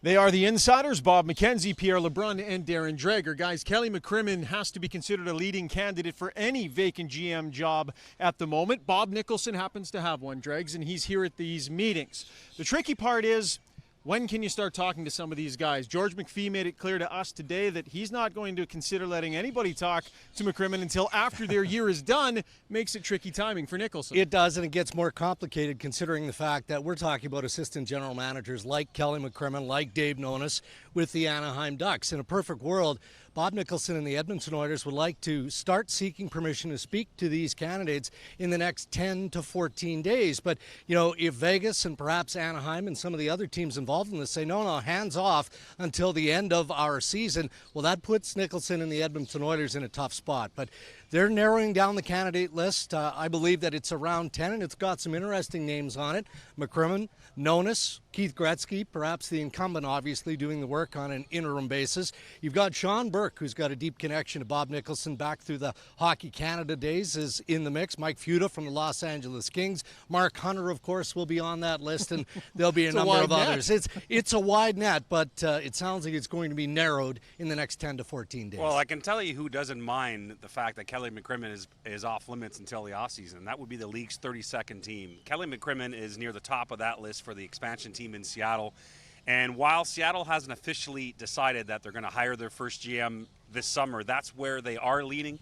They are the insiders, Bob McKenzie, Pierre LeBrun, and Darren Dreger. Guys, Kelly McCrimmon has to be considered a leading candidate for any vacant GM job at the moment. Bob Nicholson happens to have one, Dregs, and he's here at these meetings. The tricky part is, when can you start talking to some of these guys? George McPhee made it clear to us today that he's not going to consider letting anybody talk to McCrimmon until after their year is done. Makes it tricky timing for Nicholson. It does, and it gets more complicated considering the fact that we're talking about assistant general managers like Kelly McCrimmon, like Dave Nonis with the Anaheim Ducks. In a perfect world, Bob Nicholson and the Edmonton Oilers would like to start seeking permission to speak to these candidates in the next 10 to 14 days. But, you know, if Vegas and perhaps Anaheim and some of the other teams involved in this say, no, hands off until the end of our season, well, that puts Nicholson and the Edmonton Oilers in a tough spot. But they're narrowing down the candidate list. I believe that it's around 10, and it's got some interesting names on it. McCrimmon, Nonis, Keith Gretzky, perhaps the incumbent, obviously, doing the work on an interim basis. You've got Sean Burke, who's got a deep connection to Bob Nicholson back through the Hockey Canada days, is in the mix. Mike Futa from the Los Angeles Kings. Mark Hunter, of course, will be on that list, and there'll be a number of others. It's a wide net, but it sounds like it's going to be narrowed in the next 10 to 14 days. Well, I can tell you who doesn't mind the fact that Kelly McCrimmon is off limits until the offseason. That would be the league's 32nd team. Kelly McCrimmon is near the top of that list for the expansion team in Seattle. And while Seattle hasn't officially decided that they're going to hire their first GM this summer, that's where they are leading.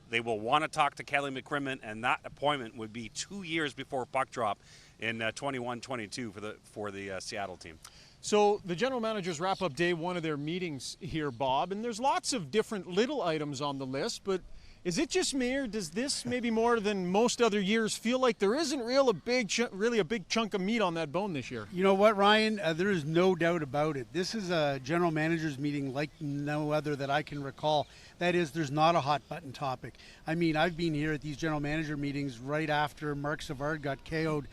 They will want to talk to Kelly McCrimmon, and that appointment would be 2 years before puck drop in 21-22 for the Seattle team. So the general managers wrap up day one of their meetings here, Bob, and there's lots of different little items on the list, but is it just me, or does this, maybe more than most other years, feel like there isn't really a big chunk of meat on that bone this year? You know what, Ryan? There is no doubt about it. This is a general managers meeting like no other that I can recall. That is, there's not a hot button topic. I mean, I've been here at these general manager meetings right after Mark Savard got KO'd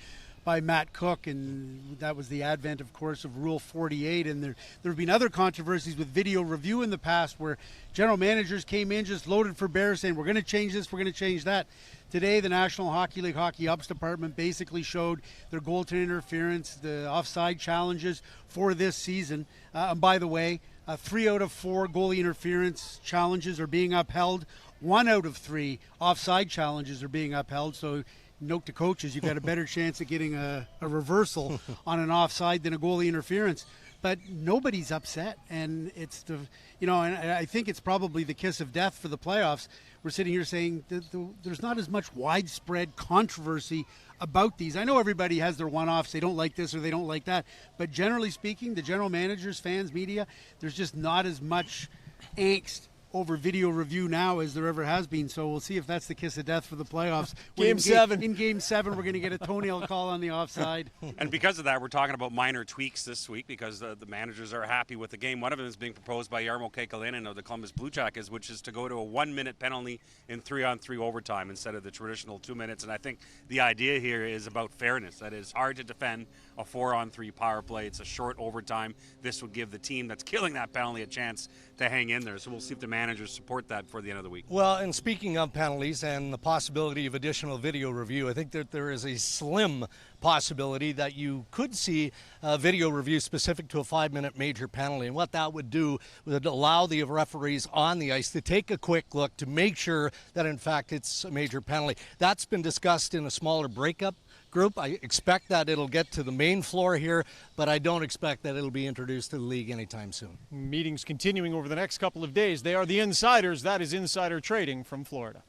by Matt Cook, and that was the advent, of course, of Rule 48. And there have been other controversies with video review in the past where general managers came in just loaded for bear saying, we're going to change this, we're going to change that. Today, the National Hockey League Hockey Ops Department basically showed their goaltending interference, the offside challenges for this season. And by the way, 3 out of 4 goalie interference challenges are being upheld. 1 out of 3 offside challenges are being upheld. So note to coaches, you've got a better chance of getting a reversal on an offside than a goalie interference. But nobody's upset, and it's and I think it's probably the kiss of death for the playoffs. We're sitting here saying that there's not as much widespread controversy about these. I know everybody has their one-offs. They don't like this or they don't like that. But generally speaking, the general managers, fans, media, there's just not as much angst over video review now as there ever has been. So we'll see if that's the kiss of death for the playoffs. Game 7. In Game 7, we're going to get a toenail call on the offside. And because of that, we're talking about minor tweaks this week because the managers are happy with the game. One of them is being proposed by Jarmo Kekalainen of the Columbus Blue Jackets, which is to go to a 1-minute penalty in 3-on-3 overtime instead of the traditional 2 minutes. And I think the idea here is about fairness. That is hard to defend a 4-on-3 power play. It's a short overtime. This would give the team that's killing that penalty a chance to hang in there. So we'll see if the managers support that for the end of the week. Well, and speaking of penalties and the possibility of additional video review, I think that there is a slim possibility that you could see a video review specific to a 5-minute major penalty. And what that would do would allow the referees on the ice to take a quick look to make sure that, in fact, it's a major penalty. That's been discussed in a smaller breakup group. I expect that it'll get to the main floor here, but I don't expect that it'll be introduced to the league anytime soon. Meetings continuing over the next couple of days. They are the insiders. That is insider trading from Florida.